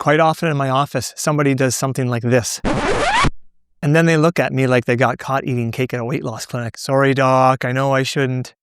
Quite often in my office, somebody does something like this. And then they look at me like they got caught eating cake at a weight loss clinic. Sorry, doc, I know I shouldn't.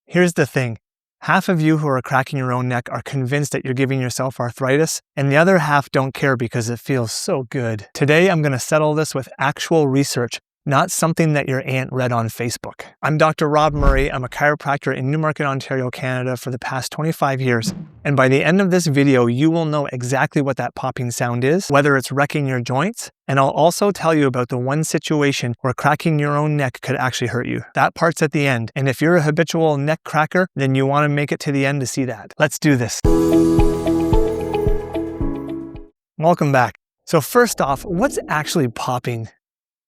Here's the thing. Half of you who are cracking your own neck are convinced that you're giving yourself arthritis, and the other half don't care because it feels so good. Today, I'm going to settle this with actual research, not something that your aunt read on Facebook. I'm Dr. Rob Murray. I'm a chiropractor in Newmarket, Ontario, Canada for the past 25 years. And by the end of this video, you will know exactly what that popping sound is, whether it's wrecking your joints, and I'll also tell you about the one situation where cracking your own neck could actually hurt you. That part's at the end. And if you're a habitual neck cracker, then you want to make it to the end to see that. Let's do this. Welcome back. So first off, what's actually popping?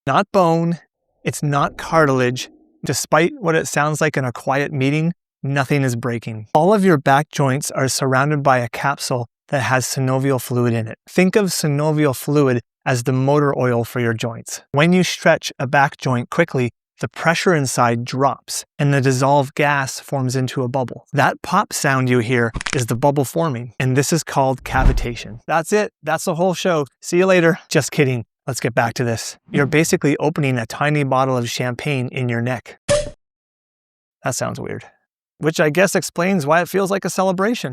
Not bone, it's not cartilage. Despite what it sounds like in a quiet meeting, nothing is breaking. All of your back joints are surrounded by a capsule that has synovial fluid in it. Think of synovial fluid as the motor oil for your joints. When you stretch a back joint quickly, the pressure inside drops and the dissolved gas forms into a bubble. That pop sound you hear is the bubble forming, and this is called cavitation. That's it. That's the whole show. See you later. Just kidding. Let's get back to this. You're basically opening a tiny bottle of champagne in your neck. That sounds weird. Which I guess explains why it feels like a celebration.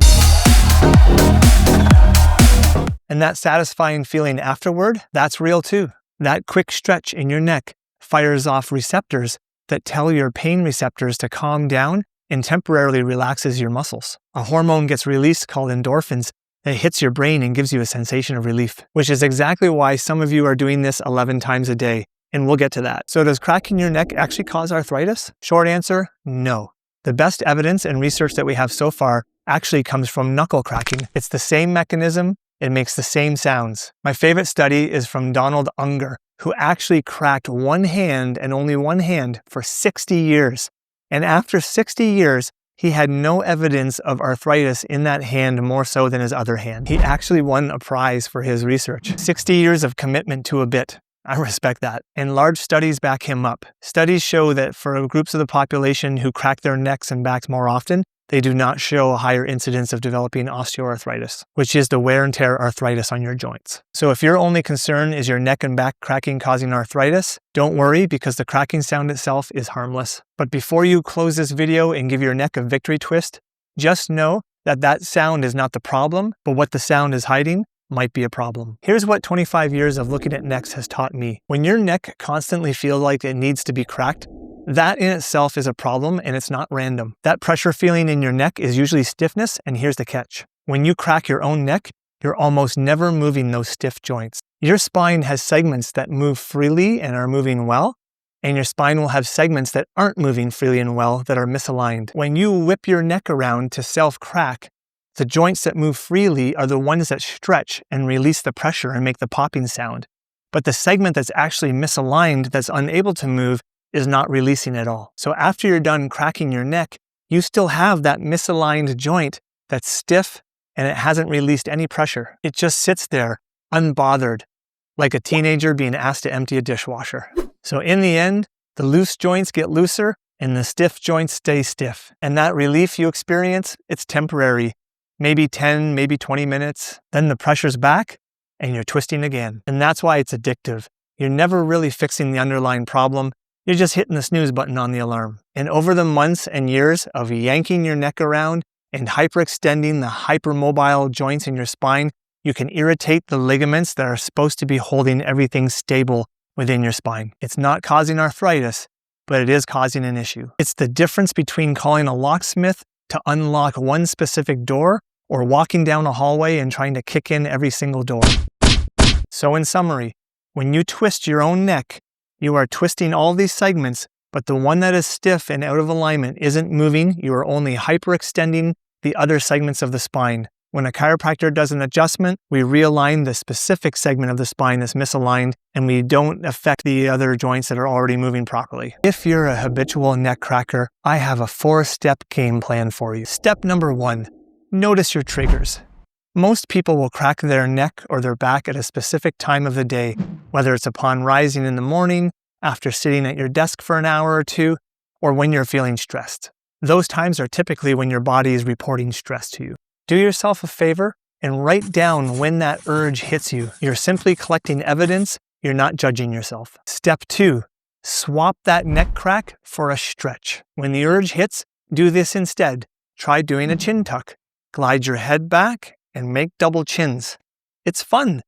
And that satisfying feeling afterward, that's real too. That quick stretch in your neck fires off receptors that tell your pain receptors to calm down and temporarily relaxes your muscles. A hormone gets released called endorphins. It hits your brain and gives you a sensation of relief, which is exactly why some of you are doing this 11 times a day, and we'll get to that. So does cracking your neck actually cause arthritis? Short answer, no. The best evidence and research that we have so far actually comes from knuckle cracking. It's the same mechanism, it makes the same sounds. My favorite study is from Donald Unger, who actually cracked one hand and only one hand for 60 years. And after 60 years, he had no evidence of arthritis in that hand more so than his other hand. He actually won a prize for his research. 60 years of commitment to a bit. I respect that. And large studies back him up. Studies show that for groups of the population who crack their necks and backs more often, they do not show a higher incidence of developing osteoarthritis, which is the wear and tear arthritis on your joints. So if your only concern is your neck and back cracking causing arthritis, don't worry because the cracking sound itself is harmless. But before you close this video and give your neck a victory twist, just know that that sound is not the problem, but what the sound is hiding might be a problem. Here's what 25 years of looking at necks has taught me. When your neck constantly feels like it needs to be cracked, that in itself is a problem and it's not random. That pressure feeling in your neck is usually stiffness, and here's the catch. When you crack your own neck, you're almost never moving those stiff joints. Your spine has segments that move freely and are moving well, and your spine will have segments that aren't moving freely and well that are misaligned. When you whip your neck around to self-crack, the joints that move freely are the ones that stretch and release the pressure and make the popping sound. But the segment that's actually misaligned, that's unable to move, is not releasing at all. So after you're done cracking your neck, you still have that misaligned joint that's stiff and it hasn't released any pressure. It just sits there unbothered, like a teenager being asked to empty a dishwasher. So in the end, the loose joints get looser and the stiff joints stay stiff. And that relief you experience, it's temporary. Maybe 10, maybe 20 minutes. Then the pressure's back and you're twisting again. And that's why it's addictive. You're never really fixing the underlying problem. You're just hitting the snooze button on the alarm. And over the months and years of yanking your neck around and hyperextending the hypermobile joints in your spine, you can irritate the ligaments that are supposed to be holding everything stable within your spine. It's not causing arthritis, but it is causing an issue. It's the difference between calling a locksmith to unlock one specific door or walking down a hallway and trying to kick in every single door. So in summary, when you twist your own neck, you are twisting all these segments, but the one that is stiff and out of alignment isn't moving. You are only hyperextending the other segments of the spine. When a chiropractor does an adjustment, we realign the specific segment of the spine that's misaligned, and we don't affect the other joints that are already moving properly. If you're a habitual neck cracker, I have a 4-step game plan for you. Step number 1, notice your triggers. Most people will crack their neck or their back at a specific time of the day, whether it's upon rising in the morning, after sitting at your desk for an hour or two, or when you're feeling stressed. Those times are typically when your body is reporting stress to you. Do yourself a favor and write down when that urge hits you. You're simply collecting evidence, you're not judging yourself. Step 2, swap that neck crack for a stretch. When the urge hits, do this instead. Try doing a chin tuck. Glide your head back and make double chins. It's fun.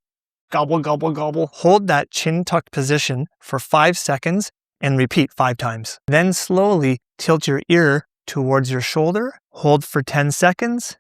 Gobble, gobble, gobble. Hold that chin tuck position for 5 seconds and repeat 5 times. Then slowly tilt your ear towards your shoulder, hold for 10 seconds,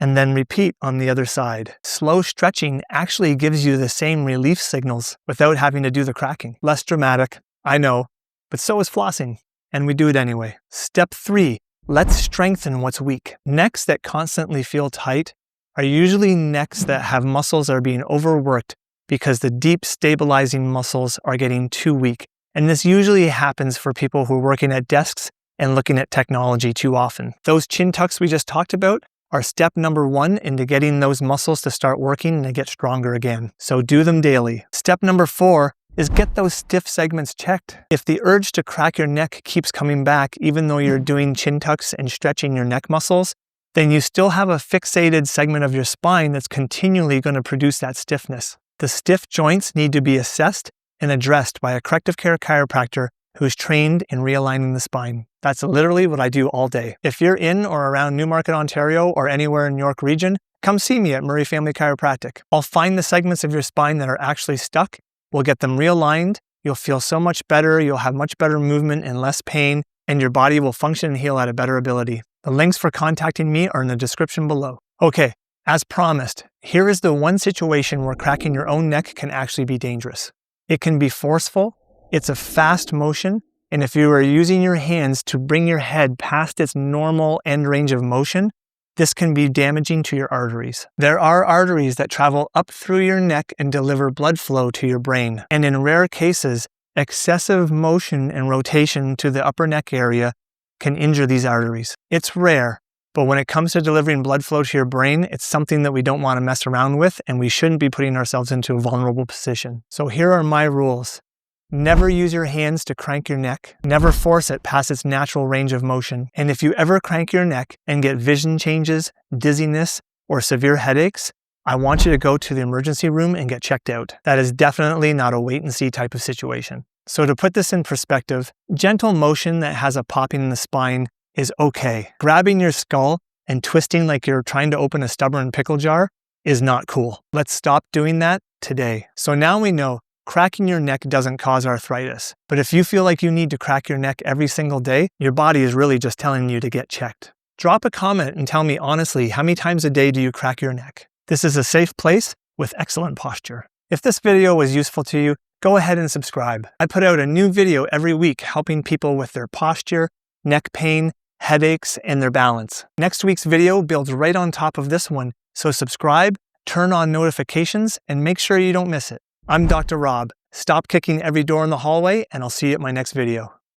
and then repeat on the other side. Slow stretching actually gives you the same relief signals without having to do the cracking. Less dramatic, I know, but so is flossing, and we do it anyway. Step 3, let's strengthen what's weak. Necks that constantly feel tight are usually necks that have muscles that are being overworked because the deep stabilizing muscles are getting too weak. And this usually happens for people who are working at desks and looking at technology too often. Those chin tucks we just talked about are step number 1 into getting those muscles to start working and to get stronger again. So do them daily. Step number 4 is get those stiff segments checked. If the urge to crack your neck keeps coming back, even though you're doing chin tucks and stretching your neck muscles, then you still have a fixated segment of your spine that's continually going to produce that stiffness. The stiff joints need to be assessed and addressed by a corrective care chiropractor who's trained in realigning the spine. That's literally what I do all day. If you're in or around Newmarket, Ontario, or anywhere in York region, come see me at Murray Family Chiropractic. I'll find the segments of your spine that are actually stuck. We'll get them realigned. You'll feel so much better. You'll have much better movement and less pain, and your body will function and heal at a better ability. The links for contacting me are in the description below. Okay, as promised, here is the one situation where cracking your own neck can actually be dangerous. It can be forceful, it's a fast motion, and if you are using your hands to bring your head past its normal end range of motion, this can be damaging to your arteries. There are arteries that travel up through your neck and deliver blood flow to your brain. And in rare cases, excessive motion and rotation to the upper neck area can injure these arteries. It's rare, but when it comes to delivering blood flow to your brain, it's something that we don't want to mess around with, and we shouldn't be putting ourselves into a vulnerable position. So here are my rules. Never use your hands to crank your neck. Never force it past its natural range of motion. And if you ever crank your neck and get vision changes, dizziness, or severe headaches, I want you to go to the emergency room and get checked out. That is definitely not a wait and see type of situation. So to put this in perspective, gentle motion that has a popping in the spine is okay. Grabbing your skull and twisting like you're trying to open a stubborn pickle jar is not cool. Let's stop doing that today. So now we know cracking your neck doesn't cause arthritis. But if you feel like you need to crack your neck every single day, your body is really just telling you to get checked. Drop a comment and tell me honestly, how many times a day do you crack your neck? This is a safe place with excellent posture. If this video was useful to you, go ahead and subscribe. I put out a new video every week helping people with their posture, neck pain, headaches, and their balance. Next week's video builds right on top of this one, so subscribe, turn on notifications, and make sure you don't miss it. I'm Dr. Rob. Stop kicking every door in the hallway, and I'll see you at my next video.